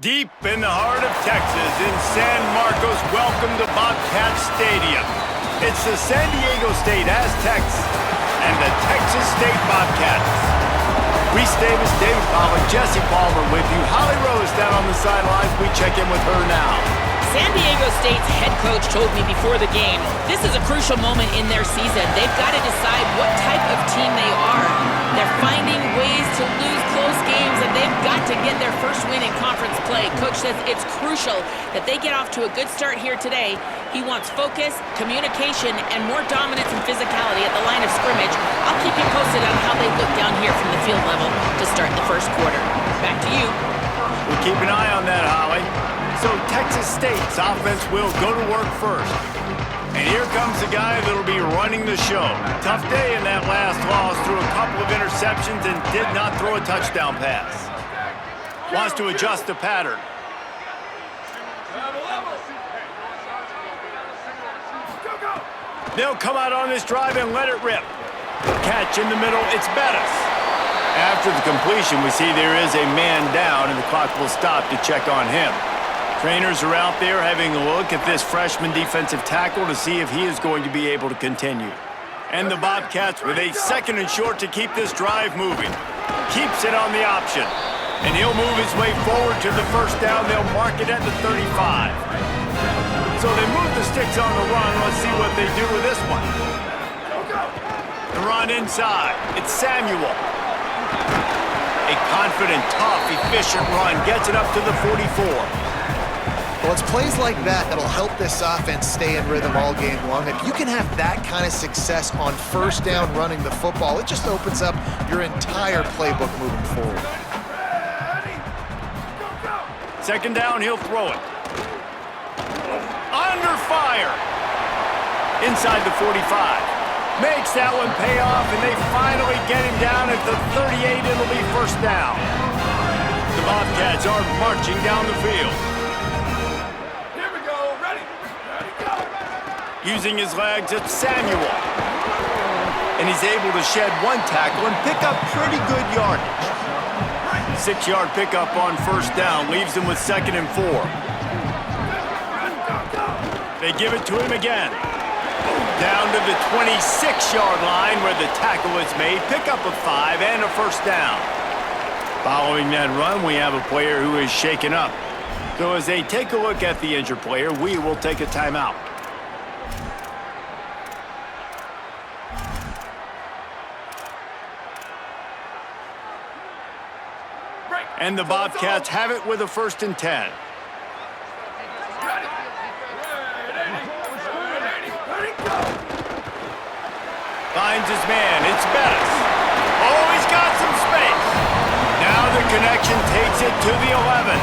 Deep in the heart of Texas, in San Marcos, welcome to Bobcats Stadium. It's the San Diego State Aztecs and the Texas State Bobcats. Reese Davis, David Pollack, Jesse Palmer with you. Holly Rose down on the sidelines. We check in with her now. San Diego State's head coach told me before the game, this is a crucial moment in their season. They've got to decide what type of team they are. They're finding ways to lose close games, and they've got to get their first win in conference play. Coach says it's crucial that they get off to a good start here today. He wants focus, communication, and more dominance and physicality at the line of scrimmage. I'll keep you posted on how they look down here from the field level to start the first quarter. Back to you. We'll keep an eye on that, Holly. So Texas State's offense will go to work first. And here comes the guy that'll be running the show. Tough day in that last loss, threw a couple of interceptions and did not throw a touchdown pass. Wants to adjust the pattern. They'll come out on this drive and let it rip. Catch in the middle, it's Bettis. After the completion, we see there is a man down, and the clock will stop to check on him. Trainers are out there having a look at this freshman defensive tackle to see if he is going to be able to continue. And the Bobcats with a second and short to keep this drive moving. Keeps it on the option. And he'll move his way forward to the first down. They'll mark it at the 35. So they move the sticks on the run. Let's see what they do with this one. The run inside. It's Samuel. A confident, tough, efficient run. Gets it up to the 44. Well, it's plays like that that'll help this offense stay in rhythm all game long. If you can have that kind of success on first down running the football, it just opens up your entire playbook moving forward. Second down, he'll throw it. Under fire. Inside the 45. Makes that one pay off, and they finally get him down at the 38. It'll be first down. The Bobcats are marching down the field. Using his legs, it's Samuel. And he's able to shed one tackle and pick up pretty good yardage. 6-yard pickup on first down, leaves him with 2nd and 4. They give it to him again. Down to the 26-yard line where the tackle is made. Pick up a 5 and a first down. Following that run, we have a player who is shaken up. So as they take a look at the injured player, we will take a timeout. And the Bobcats have it with a 1st and 10. Finds his man. It's Bettis. Oh, he's got some space. Now the connection takes it to the 11.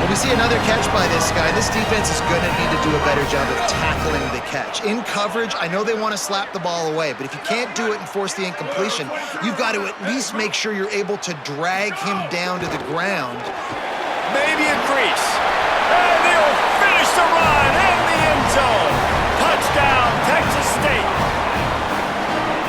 When we see another catch by this guy, this defense is going to need to do a better job of tackling the catch. In coverage, I know they want to slap the ball away, but if you can't do it and force the incompletion, you've got to at least make sure you're able to drag him down to the ground. Maybe a crease. And they'll finish the run in the end zone. Touchdown, Texas State.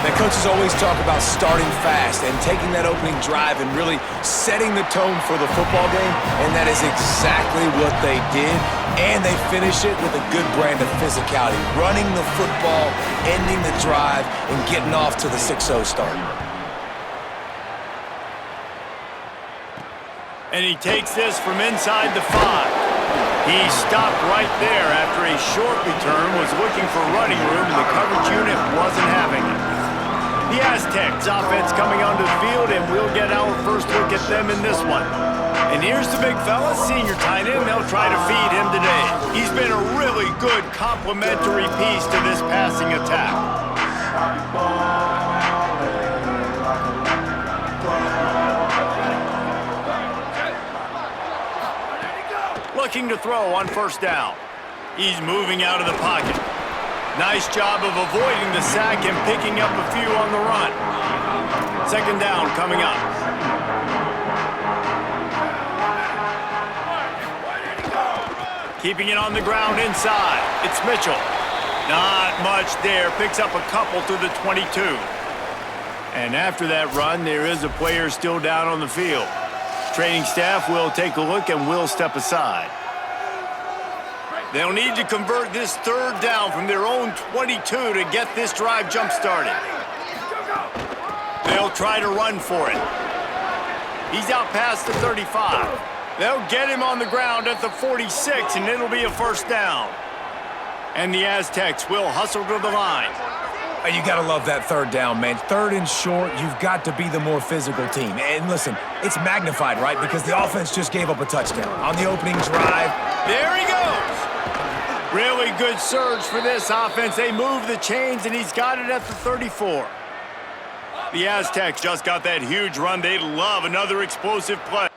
The coaches always talk about starting fast and taking that opening drive and really setting the tone for the football game, and that is exactly what they did, and they finish it with a good brand of physicality, running the football, ending the drive, and getting off to the 6-0 start. And he takes this from inside the 5. He stopped right there after a short return, was looking for running room, and the coverage unit wasn't having it. The Aztecs offense coming onto the field, and we'll get our first look at them in this one. And here's the big fella, senior tight end. They'll try to feed him today. He's been a really good complementary piece to this passing attack. Looking to throw on first down. He's moving out of the pocket. Nice job of avoiding the sack and picking up a few on the run. Second down coming up. Keeping it on the ground inside. It's Mitchell. Not much there. Picks up a couple to the 22. And after that run, there is a player still down on the field. Training staff will take a look and will step aside. They'll need to convert this third down from their own 22 to get this drive jump-started. They'll try to run for it. He's out past the 35. They'll get him on the ground at the 46, and it'll be a first down. And the Aztecs will hustle to the line. You got to love that third down, man. Third and short, you've got to be the more physical team. And listen, it's magnified, right? Because the offense just gave up a touchdown on the opening drive. There he goes. Really good surge for this offense. They move the chains, and he's got it at the 34. The Aztecs just got that huge run. They love another explosive play.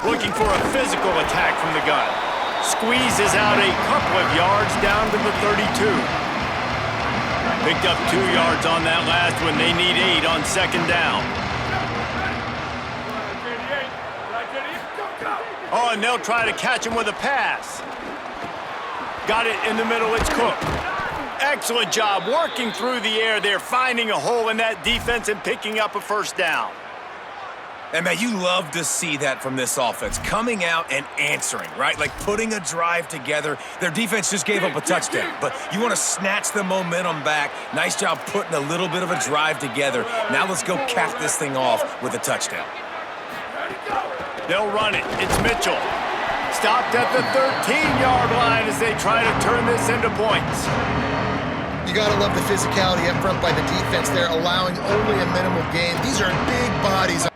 Looking for a physical attack from the gun. Squeezes out a couple of yards down to the 32. Picked up 2 yards on that last one. They need 8 on second down. Oh, and they'll try to catch him with a pass. Got it in the middle. It's Cook. Excellent job working through the air there, finding a hole in that defense and picking up a first down. And, man, you love to see that from this offense, coming out and answering, right? Like putting a drive together. Their defense just gave up a touchdown, but you want to snatch the momentum back. Nice job putting a little bit of a drive together. Now let's go cap this thing off with a touchdown. They'll run it. It's Mitchell. Stopped at the 13-yard line as they try to turn this into points. You got to love the physicality up front by the defense there, allowing only a minimal gain. These are big bodies.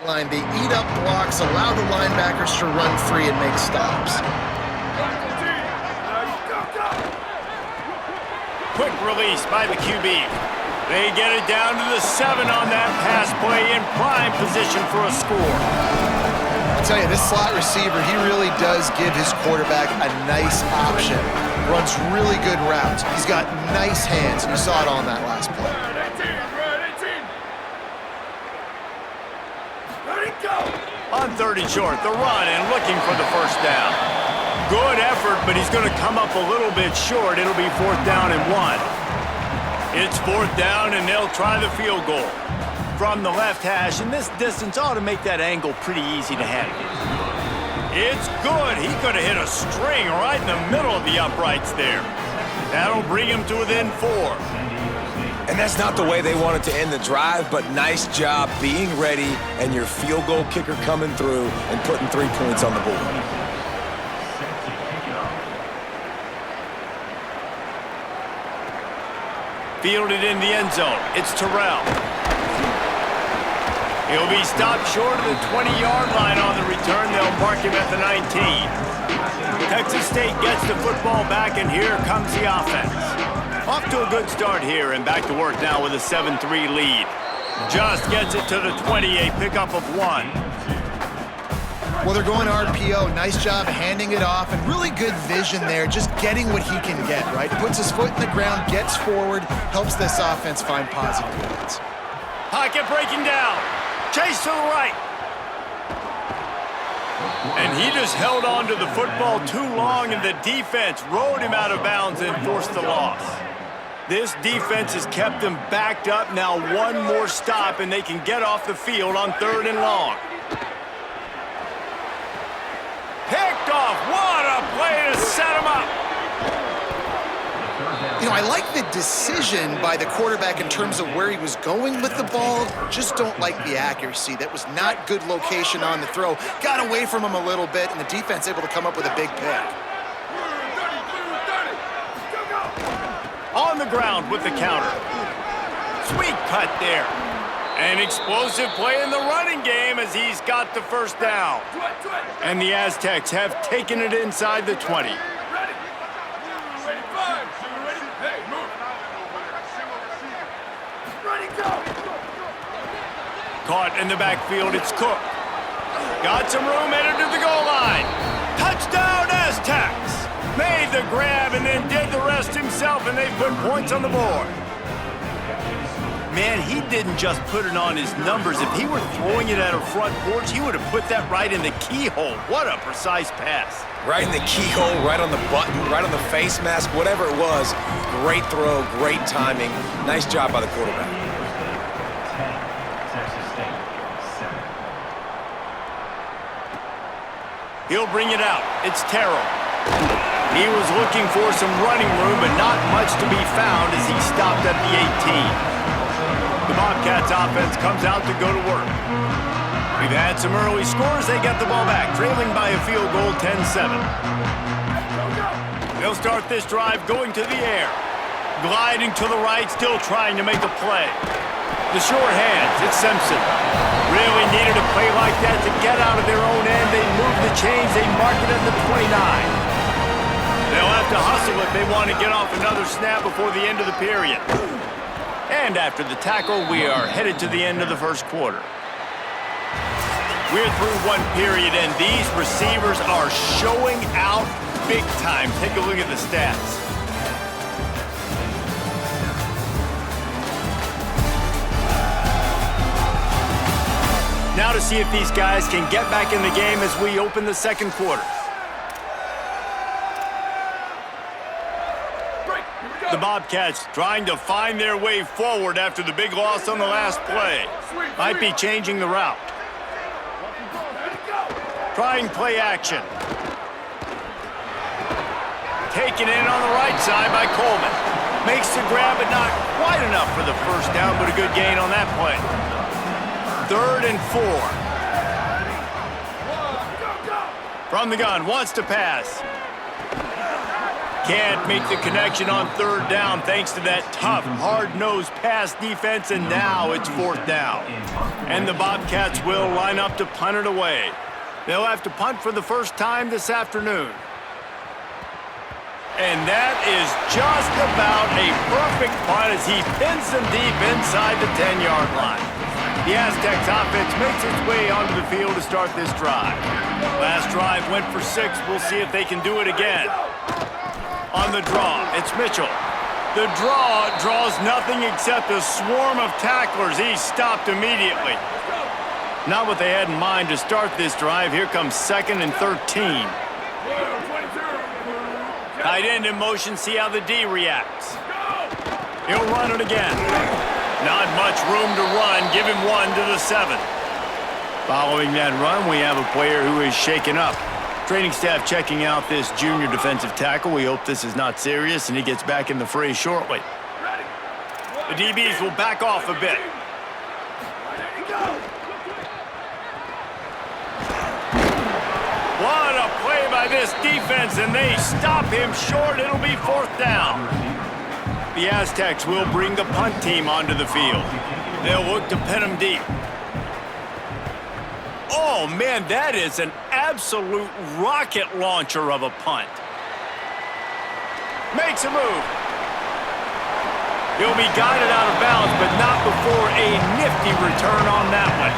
line. They eat up blocks, allow the linebackers to run free and make stops. Quick release by the QB. They get it down to the 7 on that pass play in prime position for a score. I'll tell you, this slot receiver, he really does give his quarterback a nice option. Runs really good routes. He's got nice hands, and you saw it on that last play. On 3rd and short, the run and looking for the first down. Good effort, but he's going to come up a little bit short. It'll be 4th down and 1. It's 4th down, and they'll try the field goal. From the left hash, and this distance ought to make that angle pretty easy to handle. It's good. He could have hit a string right in the middle of the uprights there. That'll bring him to within 4. And that's not the way they wanted to end the drive, but nice job being ready and your field goal kicker coming through and putting 3 points on the board. Fielded in the end zone. It's Terrell. He'll be stopped short of the 20-yard line on the return. They'll mark him at the 19. Texas State gets the football back, and here comes the offense. Off to a good start here, and back to work now with a 7-3 lead. Just gets it to the 20, a pickup of 1. Well, they're going RPO. Nice job handing it off, and really good vision there, just getting what he can get, right? Puts his foot in the ground, gets forward, helps this offense find positive units. Pocket breaking down. Chase to the right. And he just held on to the football too long, and the defense rode him out of bounds and forced the loss. This defense has kept them backed up. Now 1 more stop, and they can get off the field on 3rd and long. Picked off. What a play to set him up. You know, I like the decision by the quarterback in terms of where he was going with the ball. Just don't like the accuracy. That was not good location on the throw. Got away from him a little bit, and the defense able to come up with a big pick. On the ground with the counter. Sweet cut there. An explosive play in the running game as he's got the first down. And the Aztecs have taken it inside the 20. Caught in the backfield, it's Cook. Got some room, headed to the goal line. Touchdown, Aztecs! Made the grab and then did the rest himself, and they put points on the board. Man, he didn't just put it on his numbers. If he were throwing it at a front porch, he would have put that right in the keyhole. What a precise pass. Right in the keyhole, right on the button, right on the face mask, whatever it was. Great throw, great timing. Nice job by the quarterback. He'll bring it out. It's Terrell. He was looking for some running room, but not much to be found as he stopped at the 18. The Bobcats offense comes out to go to work. We've had some early scores. They get the ball back, trailing by a field goal, 10-7. They'll start this drive going to the air. Gliding to the right, still trying to make a play. The short hands, it's Simpson. Really needed a play like that to get out of their own end. They move the chains, they mark it at the 29. They'll have to hustle if they want to get off another snap before the end of the period. And after the tackle, we are headed to the end of the first quarter. We're through 1 period, and these receivers are showing out big time. Take a look at the stats. Now to see if these guys can get back in the game as we open the second quarter. The Bobcats trying to find their way forward after the big loss on the last play. Might be changing the route. Trying play action. Taken in on the right side by Coleman. Makes the grab, but not quite enough for the first down, but a good gain on that play. 3rd and 4. From the gun, wants to pass. Can't make the connection on third down thanks to that tough, hard-nosed pass defense, and now it's fourth down. And the Bobcats will line up to punt it away. They'll have to punt for the first time this afternoon. And that is just about a perfect punt as he pins them deep inside the 10-yard line. The Aztecs offense makes its way onto the field to start this drive. Last drive went for 6. We'll see if they can do it again. On the draw, it's Mitchell. The draw draws nothing except a swarm of tacklers. He's stopped immediately. Not what they had in mind to start this drive. Here comes 2nd and 13. Tight end in motion, see how the D reacts. He'll run it again. Not much room to run. Give him 1 to the 7. Following that run, we have a player who is shaken up. Training staff checking out this junior defensive tackle. We hope this is not serious and he gets back in the fray shortly. The DBs will back off a bit. What a play by this defense, and they stop him short. It'll be fourth down. The Aztecs will bring the punt team onto the field. They'll look to pin him deep. Oh, man, that is an absolute rocket launcher of a punt. Makes a move. He'll be guided out of bounds, but not before a nifty return on that one.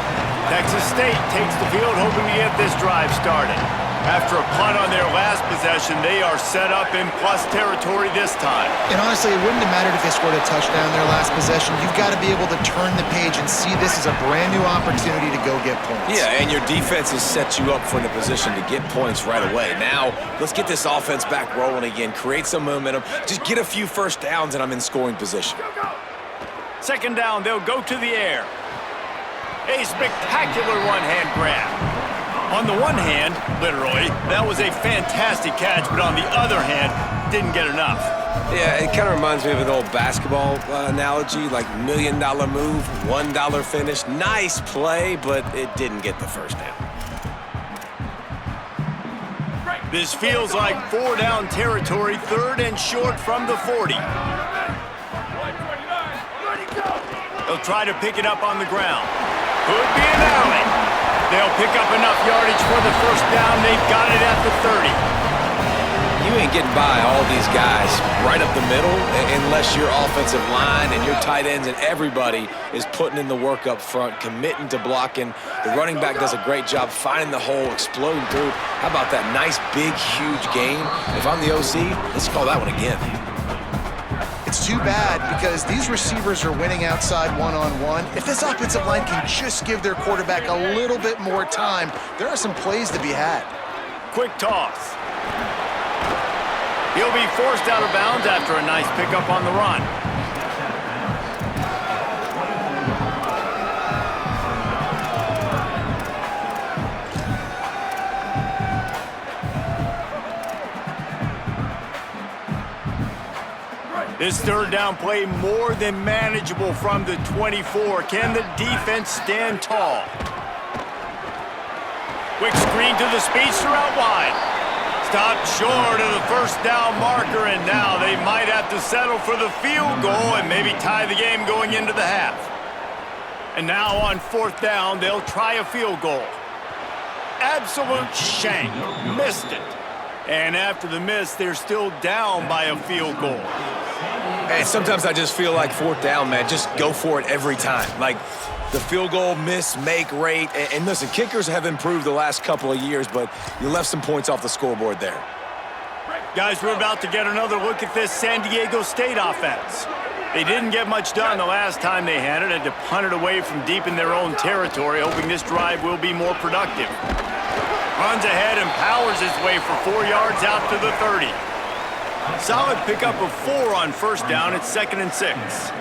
Texas State takes the field, hoping to get this drive started. After a punt on their last possession, they are set up in plus territory this time. And honestly, it wouldn't have mattered if they scored a touchdown their last possession. You've got to be able to turn the page and see this as a brand new opportunity to go get points. Yeah, and your defense has set you up for the position to get points right away. Now, let's get this offense back rolling again, create some momentum, just get a few first downs, and I'm in scoring position. 2nd down, they'll go to the air. A spectacular one-hand grab. On the one hand, literally, that was a fantastic catch, but on the other hand, didn't get enough. Yeah, it kind of reminds me of an old basketball analogy, like $1 million move, $1 finish. Nice play, but it didn't get the first down. This feels like 4-down territory, 3rd and short from the 40. They'll try to pick it up on the ground. Could be an alley. They'll pick up enough yardage for the first down. They've got it at the 30. You ain't getting by all these guys right up the middle unless your offensive line and your tight ends and everybody is putting in the work up front, committing to blocking. The running back does a great job finding the hole, exploding through. How about that nice, big, huge gain? If I'm the OC, let's call that one again. It's too bad because these receivers are winning outside one-on-one. If this offensive line can just give their quarterback a little bit more time, there are some plays to be had. Quick toss. He'll be forced out of bounds after a nice pickup on the run. This 3rd down play more than manageable from the 24. Can the defense stand tall? Quick screen to the speedster out wide. Stopped short of the first down marker, and now they might have to settle for the field goal and maybe tie the game going into the half. And now on 4th down, they'll try a field goal. Absolute shank. Missed it. And after the miss, they're still down by a field goal. And sometimes I just feel like 4th down, man, just go for it every time. Like the field goal miss, make rate. And listen, kickers have improved the last couple of years, but you left some points off the scoreboard there. Guys, we're about to get another look at this San Diego State offense. They didn't get much done the last time they had it. Had to punt it away from deep in their own territory, hoping this drive will be more productive. Runs ahead and powers his way for 4 yards out to the 30. Solid pickup of 4 on 1st down. It's 2nd and 6.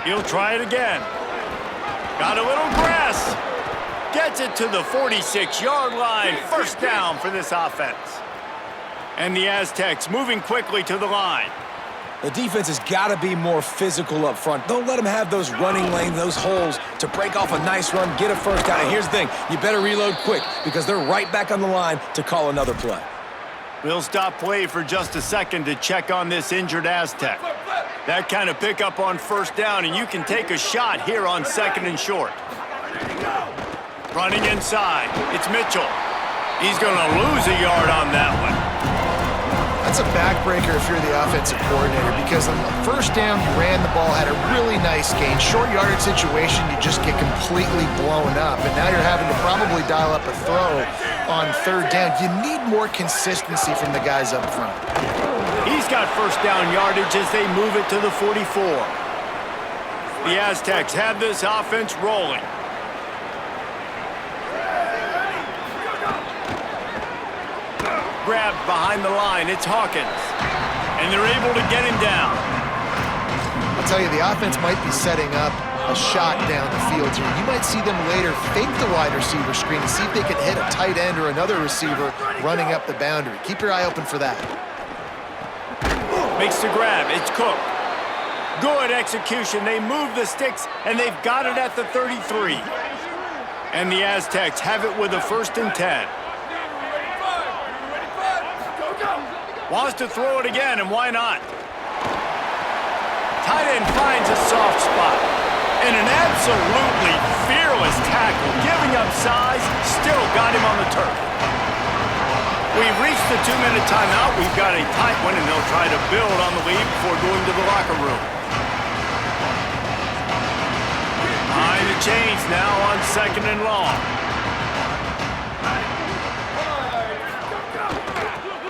He'll try it again. Got a little grass. Gets it to the 46-yard line. 1st down for this offense. And the Aztecs moving quickly to the line. The defense has got to be more physical up front. Don't let them have those running lanes, those holes to break off a nice run, get a first down. And here's the thing, you better reload quick because they're right back on the line to call another play. We'll stop play for just a second to check on this injured Aztec. That kind of pickup on first down, and you can take a shot here on 2nd and short. Running inside, it's Mitchell. He's going to lose a yard on that one. That's a backbreaker if you're the offensive coordinator, because on the first down, you ran the ball, had a really nice gain. Short yardage situation, you just get completely blown up, and now you're having to probably dial up a throw on 3rd down. You need more consistency from the guys up front. He's got first down yardage as they move it to the 44. The Aztecs have this offense rolling. Grabbed behind the line, it's Hawkins. And they're able to get him down. I'll tell you, the offense might be setting up a shot down the field here. You might see them later fake the wide receiver screen and see if they can hit a tight end or another receiver running up the boundary. Keep your eye open for that. Makes the grab, it's Cook. Good execution, they move the sticks, and they've got it at the 33. And the Aztecs have it with a 1st and 10. Wants to throw it again, and why not? Tight end finds a soft spot. And an absolutely fearless tackle, giving up size, still got him on the turf. We've reached the 2-minute timeout. We've got a tight one, and they'll try to build on the lead before going to the locker room. Behind the chains now on 2nd and long.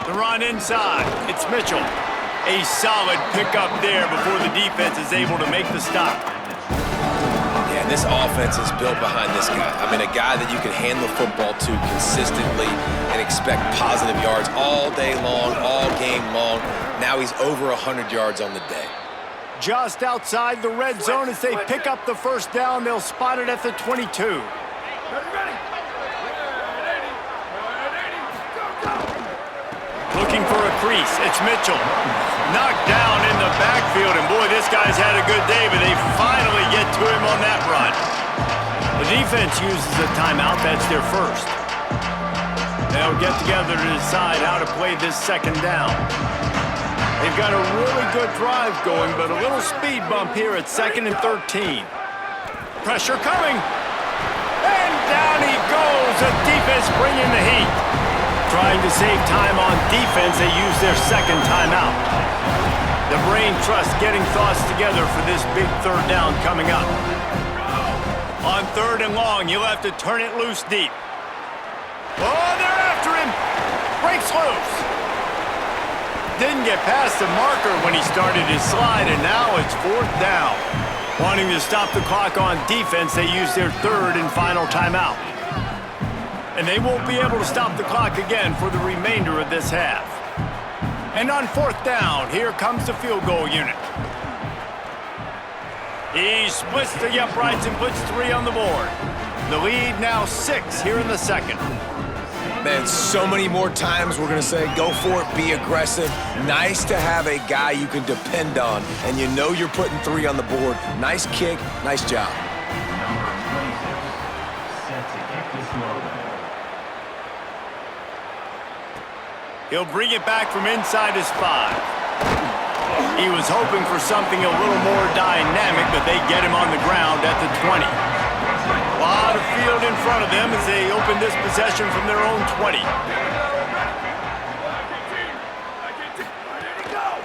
The run inside, it's Mitchell. A solid pickup there before the defense is able to make the stop. Yeah, this offense is built behind this guy. I mean, a guy that you can hand the football to consistently and expect positive yards all day long, all game long. Now he's over 100 yards on the day. Just outside the red zone as they pick up the first down. They'll spot it at the 22. Looking for a crease, it's Mitchell. Knocked down in the backfield, and boy, this guy's had a good day, but they finally get to him on that run. The defense uses a timeout, that's their first. They'll get together to decide how to play this 2nd down. They've got a really good drive going, but a little speed bump here at 2nd and 13. Pressure coming. And down he goes. The defense bringing the heat. Trying to save time on defense, they use their 2nd timeout. The brain trust getting thoughts together for this big 3rd down coming up. On 3rd and long, you'll have to turn it loose deep. Oh, they're after him. Breaks loose. Didn't get past the marker when he started his slide, and now it's 4th down. Wanting to stop the clock on defense, they use their 3rd and final timeout. And they won't be able to stop the clock again for the remainder of this half. And on 4th down, here comes the field goal unit. He splits the uprights and puts 3 on the board. The lead now 6 here in the 2nd. Man, so many more times we're going to say, go for it, be aggressive. Nice to have a guy you can depend on, and you know you're putting 3 on the board. Nice kick, nice job. He'll bring it back from inside his 5. He was hoping for something a little more dynamic, but they get him on the ground at the 20. A lot of field in front of them as they open this possession from their own 20.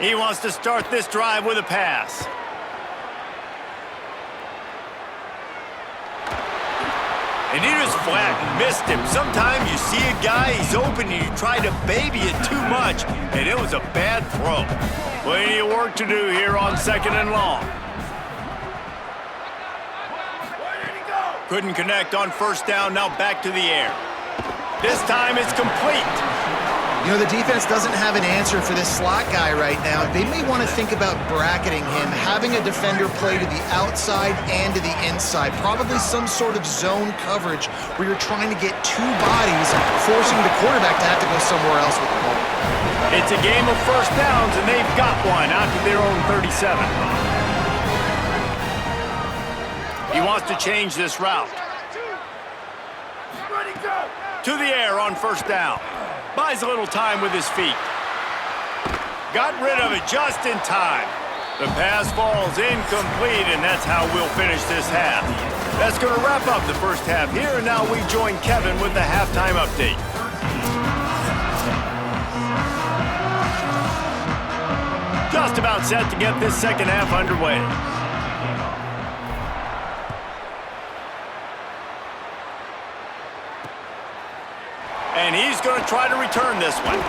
He wants to start this drive with a pass. And he just flat missed him. Sometimes you see a guy, he's open, and you try to baby it too much, and it was a bad throw. Plenty of work to do here on 2nd and long. Couldn't connect on 1st down, now back to the air. This time it's complete. You know, the defense doesn't have an answer for this slot guy right now. They may want to think about bracketing him, having a defender play to the outside and to the inside. Probably some sort of zone coverage where you're trying to get 2 bodies, forcing the quarterback to have to go somewhere else with the ball. It's a game of first downs, and they've got one out to their own 37. He wants to change this route. To the air on first down. Buys a little time with his feet. Got rid of it just in time. The pass falls incomplete, and that's how we'll finish this half. That's going to wrap up the first half here, and now we join Kevin with the halftime update. Just about set to get this second half underway. And he's going to try to return this one.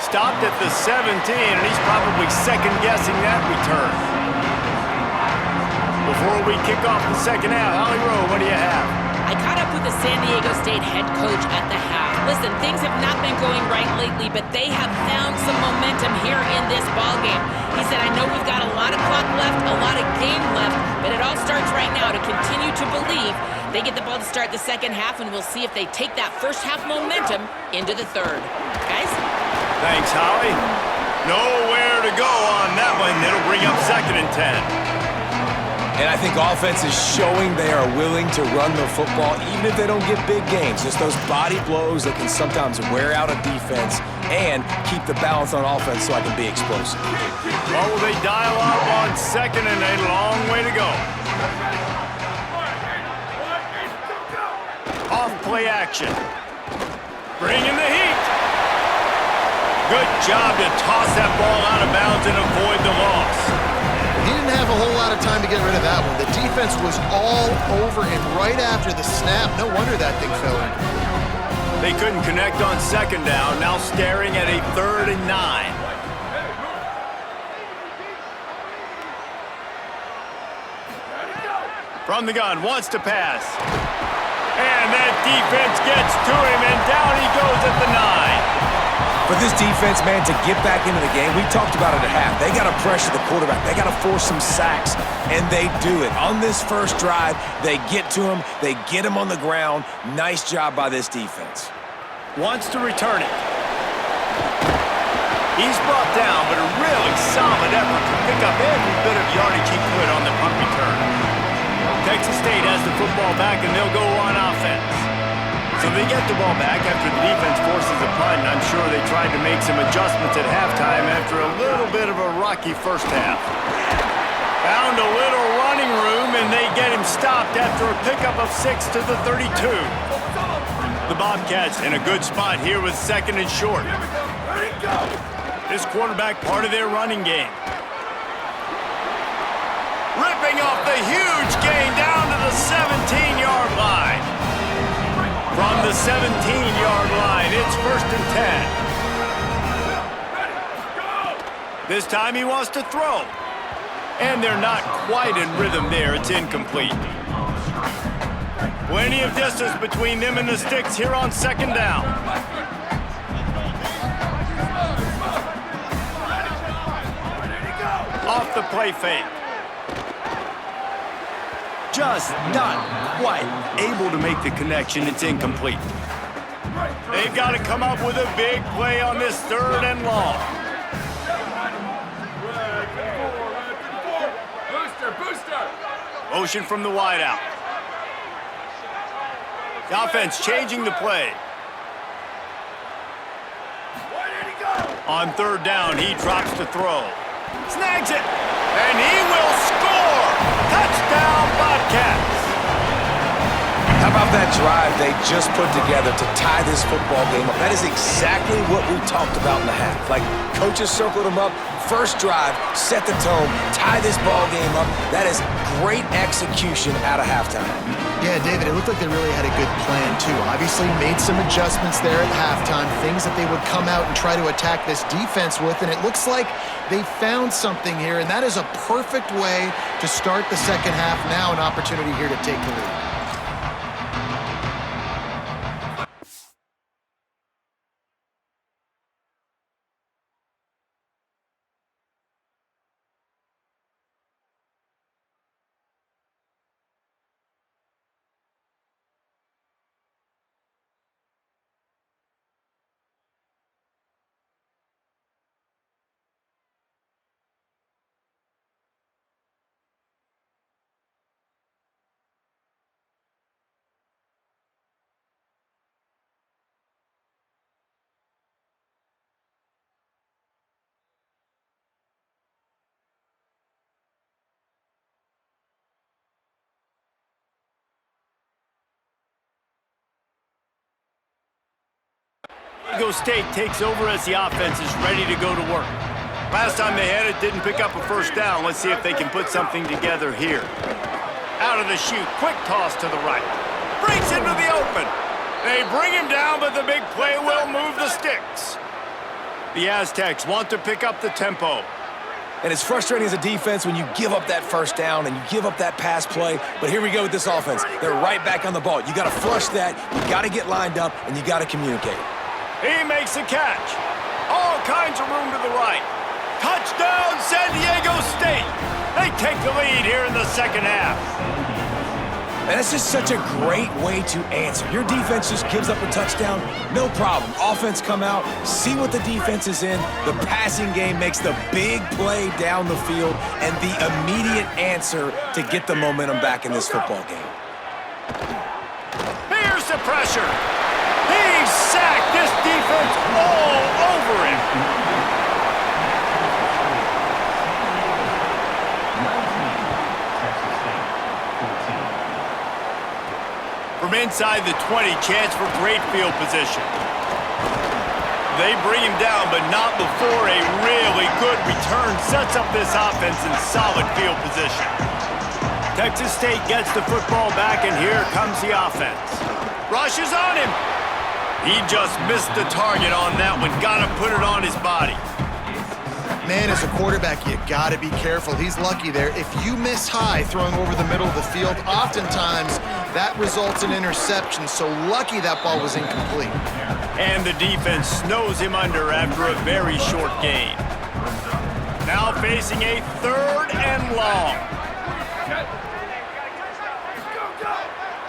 Stopped at the 17, and he's probably second-guessing that return. Before we kick off the second half, Holly Rowe, what do you have? I caught up with the San Diego State head coach at the half. Listen, things have not been going right lately, but they have found some momentum here in this ballgame. He said, I know we've got a lot of clock left, a lot of game left, but it all starts right now to continue to believe. They get the ball to start the second half, and we'll see if they take that first half momentum into the third. Guys? Thanks, Holly. Nowhere to go on that one. It'll bring up 2nd and 10. And I think offense is showing they are willing to run the football even if they don't get big gains. Just those body blows that can sometimes wear out a defense and keep the balance on offense so I can be explosive. Well, will they dial up on 2nd and a long way to go? Off play action. Bringing the heat. Good job to toss that ball out of bounds and avoid the loss. He didn't have a whole lot of time to get rid of that one. The defense was all over him right after the snap. No wonder that thing fell in. They couldn't connect on 2nd down, now staring at a 3rd and 9. From the gun, wants to pass. And that defense gets to him, and down he goes at the 9. For this defense, man, to get back into the game, we talked about it at half. They got to pressure the quarterback. They got to force some sacks, and they do it. On this first drive, they get to him. They get him on the ground. Nice job by this defense. Wants to return it. He's brought down, but a really solid effort to pick up every bit of yardage he could on the punt return. Texas State has the football back, and they'll go on offense. So they get the ball back after the defense forces a punt, and I'm sure they tried to make some adjustments at halftime after a little bit of a rocky first half. Found a little running room, and they get him stopped after a pickup of 6 to the 32. The Bobcats in a good spot here with 2nd and short. This quarterback part of their running game. Ripping off the huge gain down to the 17-yard line. From the 17-yard line, it's 1st and 10. This time he wants to throw. And they're not quite in rhythm there. It's incomplete. Plenty of distance between them and the sticks here on 2nd down. Off the play fake. Just not quite able to make the connection. It's incomplete. They've got to come up with a big play on this 3rd and long. Motion from the wideout. The offense changing the play. On 3rd down, he drops to throw. Snags it, and he will score! Touchdown, Bobcats! How about that drive they just put together to tie this football game up? That is exactly what we talked about in the half. Like, coaches circled them up, first drive, set the tone, tie this ball game up. That is great execution out of halftime. Yeah, David, it looked like they really had a good plan, too. Obviously made some adjustments there at halftime, things that they would come out and try to attack this defense with, and it looks like they found something here, and that is a perfect way to start the second half. Now an opportunity here to take the lead. Diego State takes over as the offense is ready to go to work. Last time they had it, didn't pick up a first down. Let's see if they can put something together here. Out of the chute, quick toss to the right. Breaks into the open. They bring him down, but the big play will move the sticks. The Aztecs want to pick up the tempo. And it's frustrating as a defense when you give up that first down and you give up that pass play. But here we go with this offense. They're right back on the ball. You got to flush that, you got to get lined up, and you got to communicate. He makes a catch. All kinds of room to the right. Touchdown, San Diego State. They take the lead here in the second half. And that's just such a great way to answer. Your defense just gives up a touchdown, no problem. Offense come out, see what the defense is in. The passing game makes the big play down the field and the immediate answer to get the momentum back in this football game. Here's the pressure. He sacked this defense all over him. From inside the 20, chance for great field position. They bring him down, but not before a really good return sets up this offense in solid field position. Texas State gets the football back, and here comes the offense. Rushes on him. He just missed the target on that one. Got to put it on his body. Man, as a quarterback, you got to be careful. He's lucky there. If you miss high throwing over the middle of the field, oftentimes that results in interception. So lucky that ball was incomplete. And the defense snows him under after a very short gain. Now facing a 3rd and long.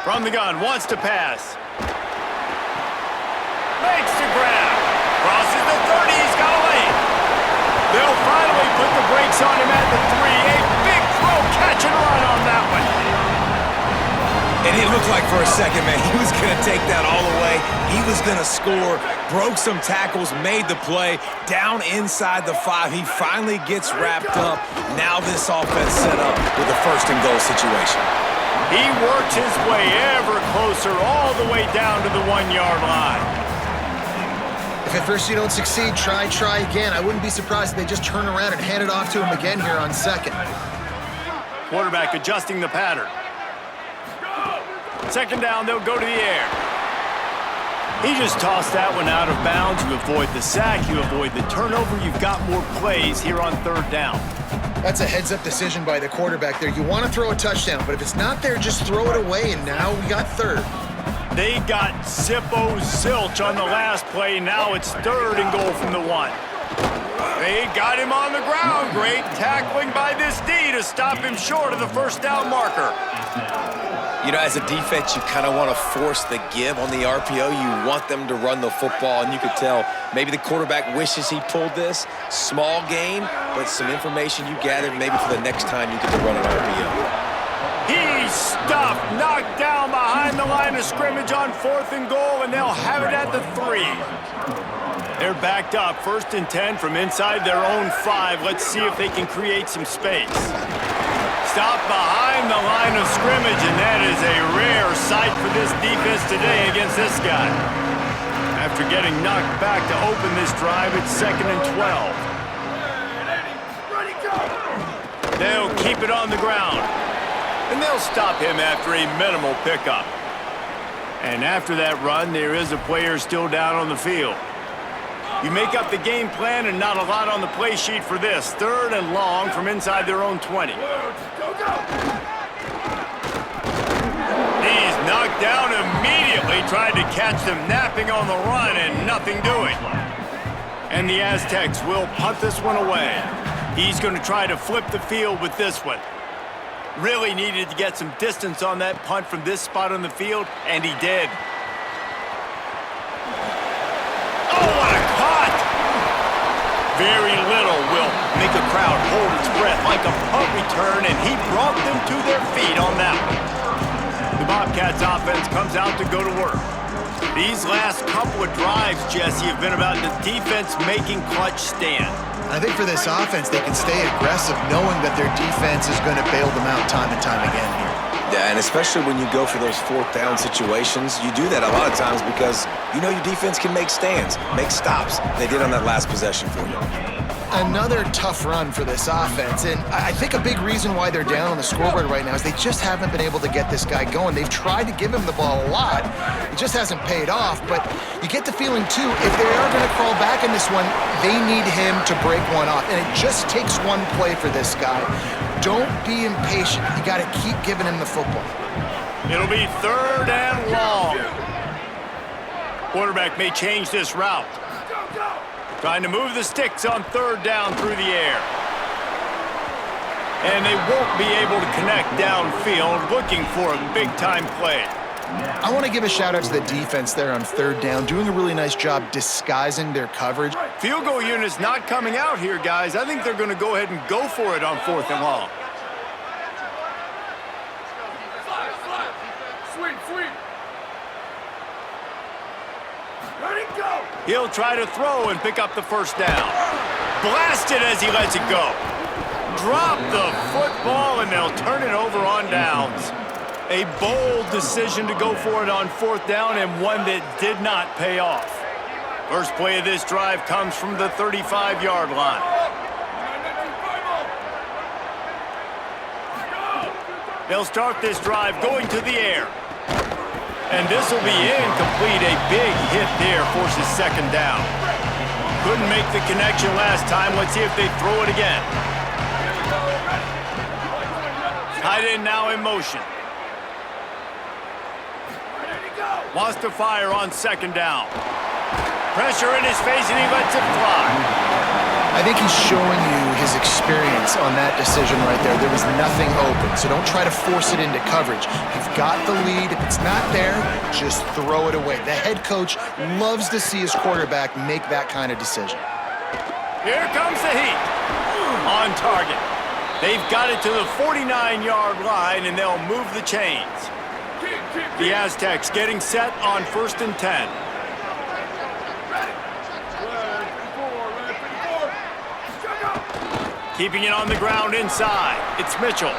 From the gun, wants to pass. Makes the grab. Crosses the 30, he's got a lane. They'll finally put the brakes on him at the 3. A big throw, catch and run on that one. And it looked like for a second, man, he was going to take that all the way. He was going to score, broke some tackles, made the play, down inside the 5. He finally gets wrapped up. Now this offense set up with a 1st and goal situation. He works his way ever closer all the way down to the 1-yard line. If at first you don't succeed, try again. I wouldn't be surprised if they just turn around and hand it off to him again here on 2nd. Quarterback adjusting the pattern. 2nd down, they'll go to the air. He just tossed that one out of bounds. You avoid the sack, you avoid the turnover. You've got more plays here on 3rd down. That's a heads-up decision by the quarterback there. You want to throw a touchdown, but if it's not there, just throw it away, and now we got 3rd. They got zilch on the last play. Now it's 3rd and goal from the 1. They got him on the ground. Great tackling by this D to stop him short of the 1st down marker. You know, as a defense, you kind of want to force the give on the RPO. You want them to run the football, and you could tell maybe the quarterback wishes he pulled this. Small gain, but some information you gathered maybe for the next time you get to run an RPO. He's stuffed, knocked down behind the line of scrimmage on 4th and goal, and they'll have it at the 3. They're backed up, 1st and 10 from inside their own 5. Let's see if they can create some space. Stopped behind the line of scrimmage, and that is a rare sight for this defense today against this guy. After getting knocked back to open this drive, it's 2nd and 12. They'll keep it on the ground. And they'll stop him after a minimal pickup. And after that run, there is a player still down on the field. You make up the game plan and not a lot on the play sheet for this. 3rd and long from inside their own 20. He's knocked down immediately, tried to catch them napping on the run and nothing doing. And the Aztecs will punt this one away. He's going to try to flip the field with this one. Really needed to get some distance on that punt from this spot on the field, and he did. Oh, what a cut! Very little will make a crowd hold its breath like a punt return, and he brought them to their feet on that one. The Bobcats offense comes out to go to work. These last couple of drives, Jesse, have been about the defense making clutch stand. I think for this offense, they can stay aggressive knowing that their defense is going to bail them out time and time again here. Yeah, and especially when you go for those fourth down situations, you do that a lot of times because you know your defense can make stands, make stops. They did on that last possession for you. Another tough run for this offense, and I think a big reason why they're down on the scoreboard right now is they just haven't been able to get this guy going. They've tried to give him the ball a lot. It just hasn't paid off, but you get the feeling, too, if they are going to crawl back in this one, they need him to break one off, and it just takes one play for this guy. Don't be impatient. You got to keep giving him the football. It'll be 3rd and long. Quarterback may change this route. Trying to move the sticks on 3rd down through the air. And they won't be able to connect downfield, looking for a big-time play. I want to give a shout-out to the defense there on 3rd down, doing a really nice job disguising their coverage. Field goal unit's not coming out here, guys. I think they're going to go ahead and go for it on 4th and long. He'll try to throw and pick up the 1st down. Blasted as he lets it go. Drop the football, and they'll turn it over on downs. A bold decision to go for it on 4th down, and one that did not pay off. First play of this drive comes from the 35-yard line. They'll start this drive going to the air. And this will be incomplete. A big hit there forces 2nd down. Couldn't make the connection last time. Let's see if they throw it again. Tight end now in motion. Wants to fire on 2nd down. Pressure in his face, and he lets it fly. I think he's showing you his experience on that decision right there. There was nothing open, so don't try to force it into coverage. You've got the lead. If it's not there, just throw it away. The head coach loves to see his quarterback make that kind of decision. Here comes the heat. On target. They've got it to the 49-yard line, and they'll move the chains. The Aztecs getting set on 1st and 10. Keeping it on the ground inside. It's Mitchell.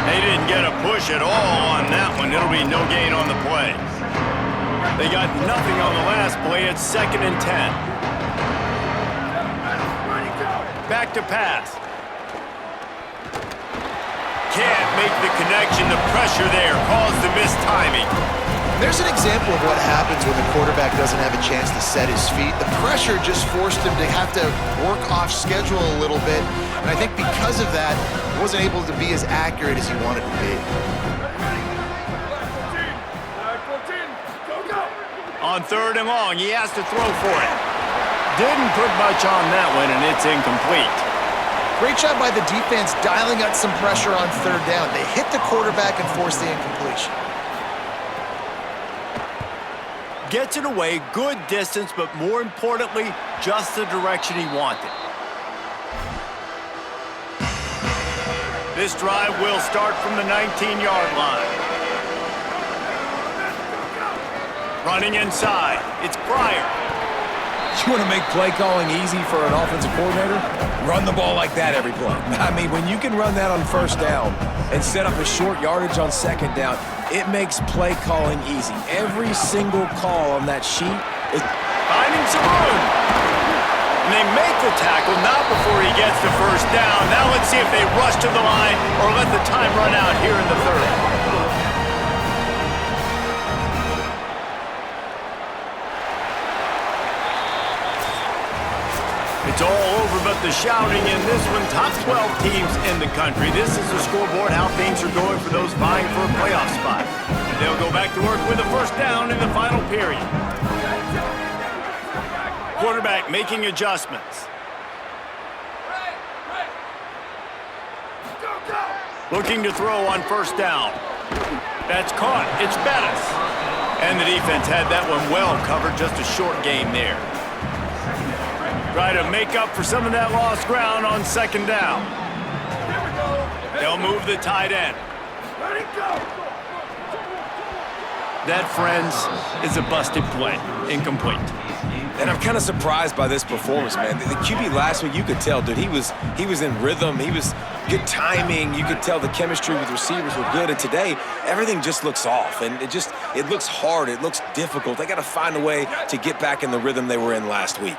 They didn't get a push at all on that one. It'll be no gain on the play. They got nothing on the last play. It's 2nd and 10. Back to pass. Can't make the connection. The pressure there caused the mistiming. There's an example of what happens when the quarterback doesn't have a chance to set his feet. The pressure just forced him to have to work off schedule a little bit, and I think because of that, he wasn't able to be as accurate as he wanted to be. On 3rd and long, he has to throw for it. Didn't put much on that one, and it's incomplete. Great job by the defense dialing up some pressure on 3rd down. They hit the quarterback and forced the incompletion. Gets it away, good distance, but more importantly, just the direction he wanted. This drive will start from the 19-yard line. Running inside, it's Pryor. You want to make play calling easy for an offensive coordinator? Run the ball like that every play. I mean, when you can run that on 1st down and set up a short yardage on 2nd down, it makes play calling easy. Every single call on that sheet is finding some room. And they make the tackle, not before he gets the 1st down. Now let's see if they rush to the line or let the time run out here in the 3rd. It's all over but the shouting in this one. Top 12 teams in the country. This is the scoreboard, how things are going for those vying for a playoff spot. They'll go back to work with a 1st down in the final period. Quarterback making adjustments. Looking to throw on 1st down. That's caught. It's Bettis. And the defense had that one well covered. Just a short game there. Try to make up for some of that lost ground on 2nd down. They'll move the tight end. That, friends, is a busted play. Incomplete. And I'm kind of surprised by this performance, man. The QB last week, you could tell, dude, he was in rhythm. He was good timing. You could tell the chemistry with receivers were good. And today, everything just looks off. And it looks hard. It looks difficult. They got to find a way to get back in the rhythm they were in last week.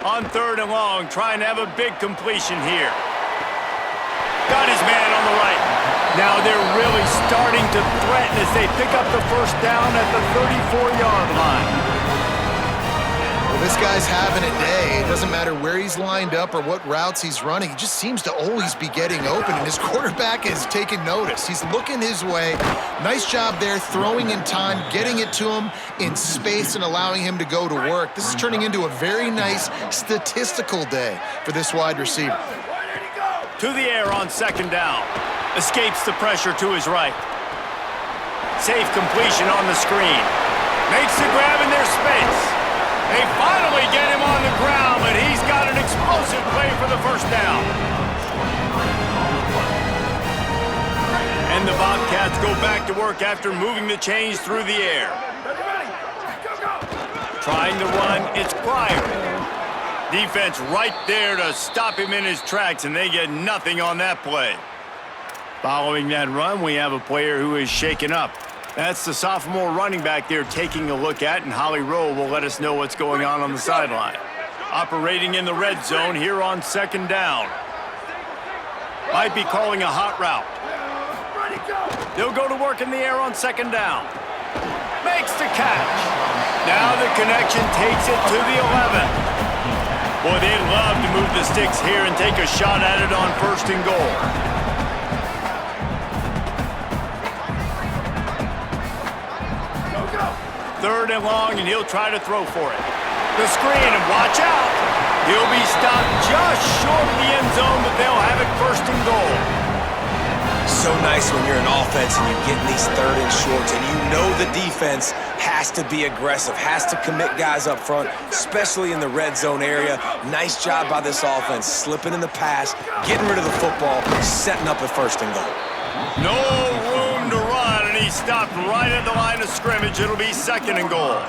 On 3rd and long, trying to have a big completion here. Got his man on the right. Now they're really starting to threaten as they pick up the first down at the 34-yard line. Well, this guy's having a day. It doesn't matter where he's lined up or what routes he's running. He just seems to always be getting open, and his quarterback is taking notice. He's looking his way. Nice job there, throwing in time, getting it to him in space and allowing him to go to work. This is turning into a very nice statistical day for this wide receiver. To the air on 2nd down. Escapes the pressure to his right. Safe completion on the screen. Makes the grab in their space. They finally get him on the ground, but he's got an explosive play for the first down. And the Bobcats go back to work after moving the chains through the air. Trying to run, it's Pryor. Defense right there to stop him in his tracks, and they get nothing on that play. Following that run, we have a player who is shaken up. That's the sophomore running back they're taking a look at, and Holly Rowe will let us know what's going on the sideline. Operating in the red zone here on 2nd down. Might be calling a hot route. They'll go to work in the air on 2nd down. Makes the catch. Now the connection takes it to the 11. Boy, they'd love to move the sticks here and take a shot at it on 1st and goal. Third and long, and he'll try to throw for it. The screen, and watch out. He'll be stopped just short of the end zone, but they'll have it 1st and goal. So nice when you're an offense and you're getting these 3rd and shorts, and you know the defense has to be aggressive, has to commit guys up front, especially in the red zone area. Nice job by this offense, slipping in the pass, getting rid of the football, setting up a 1st and goal. No room to run, and he stopped right at the line of scrimmage. It'll be 2nd and goal.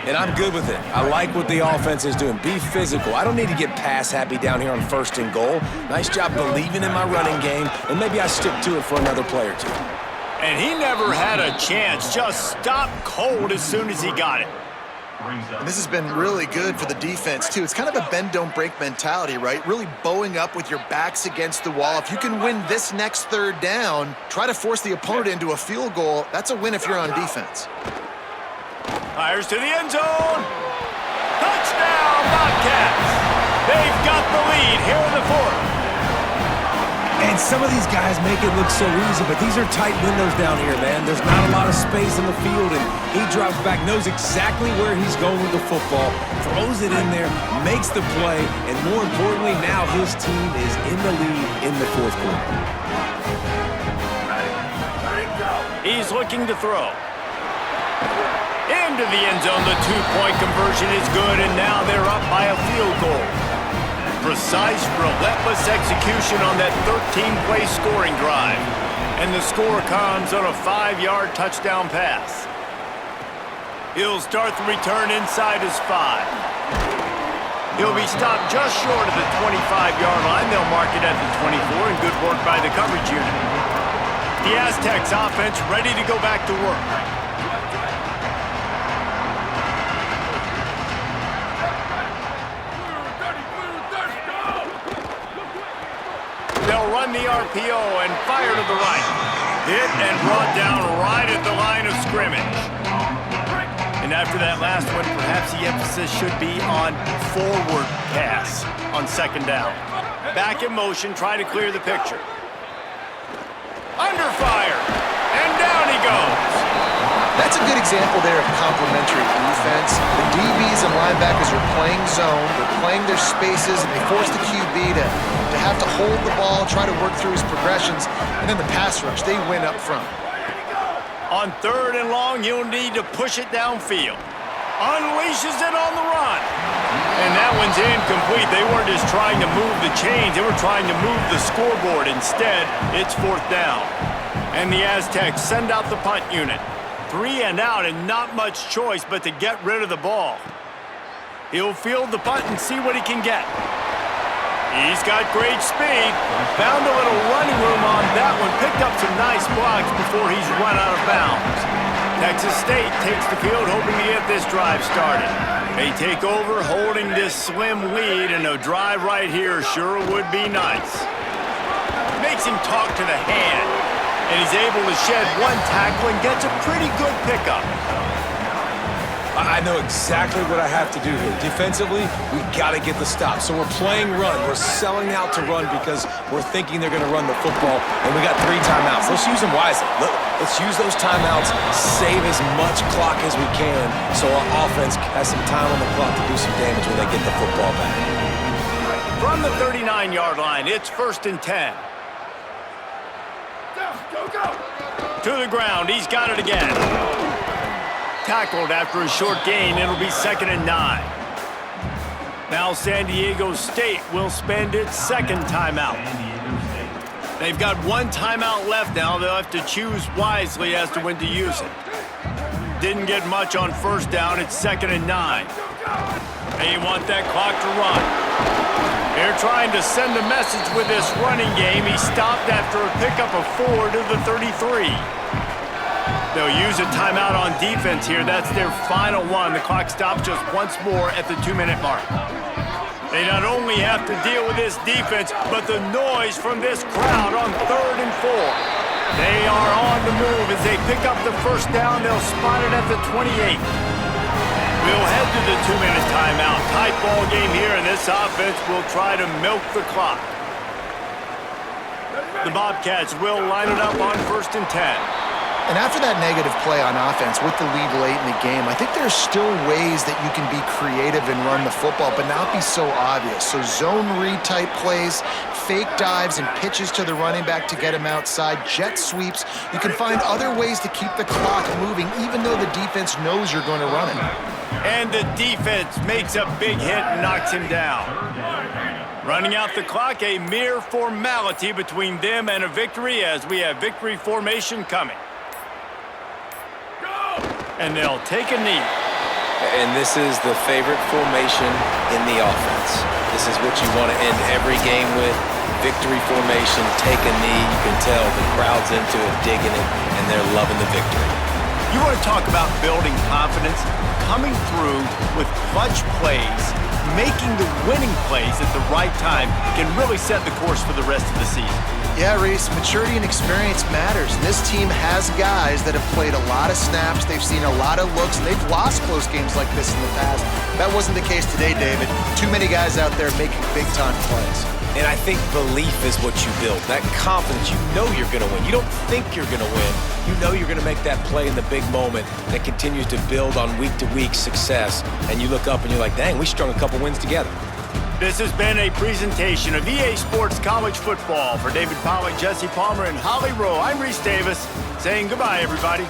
And I'm good with it. I like what the offense is doing. Be physical. I don't need to get pass happy down here on 1st and goal. Nice job believing in my running game, and maybe I stick to it for another play or two. And he never had a chance. Just stopped cold as soon as he got it. And this has been really good for the defense, too. It's kind of a bend-don't-break mentality, right? Really bowing up with your backs against the wall. If you can win this next 3rd down, try to force the opponent into a field goal. That's a win if you're on defense. Fires to the end zone. Touchdown, Bobcats. They've got the lead here in the 4th. And some of these guys make it look so easy, but these are tight windows down here, man. There's not a lot of space in the field, and he drops back, knows exactly where he's going with the football, throws it in there, makes the play, and more importantly, now his team is in the lead in the 4th quarter. He's looking to throw. Into the end zone, the 2-point conversion is good, and now they're up by a field goal. Precise, relentless execution on that 13-play scoring drive. And the score comes on a 5-yard touchdown pass. He'll start the return inside his 5. He'll be stopped just short of the 25-yard line. They'll mark it at the 24, and good work by the coverage unit. The Aztecs offense ready to go back to work. They'll run the RPO and fire to the right. Hit and brought down right at the line of scrimmage. And after that last one, perhaps the emphasis should be on forward pass on 2nd down. Back in motion, trying to clear the picture. Under fire, and down he goes. That's a good example there of complementary defense. The DBs and linebackers are playing zone, they're playing their spaces, and they force the QB to have to hold the ball, try to work through his progressions, and then the pass rush, they win up front. On 3rd and long, you'll need to push it downfield. Unleashes it on the run. And that one's incomplete. They weren't just trying to move the chains, they were trying to move the scoreboard. Instead, it's 4th down. And the Aztecs send out the punt unit. 3 and out and not much choice but to get rid of the ball. He'll field the punt and see what he can get. He's got great speed. Found a little running room on that one. Picked up some nice blocks before he's run out of bounds. Texas State takes the field hoping to get this drive started. They take over holding this slim lead, and a drive right here sure would be nice. Makes him talk to the hand, and he's able to shed one tackle and gets a pretty good pickup. I know exactly what I have to do here. Defensively, we got to get the stop. So we're playing run. We're selling out to run because we're thinking they're going to run the football, and we got 3 timeouts. Let's use them wisely. Let's use those timeouts, save as much clock as we can so our offense has some time on the clock to do some damage when they get the football back. From the 39-yard line, it's 1st and 10. Go. To the ground. He's got it again. Tackled after a short gain. It'll be 2nd and 9. Now San Diego State will spend its 2nd timeout. They've got 1 timeout left now. They'll have to choose wisely as to when to use it. Didn't get much on 1st down. It's 2nd and 9. They want that clock to run. They're trying to send a message with this running game. He stopped after a pickup of 4 to the 33. They'll use a timeout on defense here. That's their final one. The clock stops just once more at the 2-minute mark. They not only have to deal with this defense, but the noise from this crowd on 3rd and 4. They are on the move as they pick up the 1st down. They'll spot it at the 28. We'll head to the 2-minute timeout. Tight ball game here, and this offense will try to milk the clock. The Bobcats will line it up on 1st and 10. And after that negative play on offense with the lead late in the game, I think there's still ways that you can be creative and run the football, but not be so obvious. So zone read type plays, fake dives and pitches to the running back to get him outside, jet sweeps. You can find other ways to keep the clock moving, even though the defense knows you're going to run it. And the defense makes a big hit and knocks him down. Running out the clock, a mere formality between them and a victory as we have victory formation coming. And they'll take a knee. And this is the favorite formation in the offense. This is what you want to end every game with. Victory formation, take a knee. You can tell the crowd's into it, digging it, and they're loving the victory. You want to talk about building confidence? Coming through with clutch plays, making the winning plays at the right time can really set the course for the rest of the season. Yeah, Reese, maturity and experience matters. This team has guys that have played a lot of snaps. They've seen a lot of looks, and they've lost close games like this in the past. That wasn't the case today, David. Too many guys out there making big-time plays. And I think belief is what you build. That confidence, you know you're going to win. You don't think you're going to win. You know you're going to make that play in the big moment that continues to build on week-to-week success. And you look up and you're like, dang, we strung a couple wins together. This has been a presentation of EA Sports College Football. For David Pollack, Jesse Palmer, and Holly Rowe, I'm Reese Davis saying goodbye, everybody.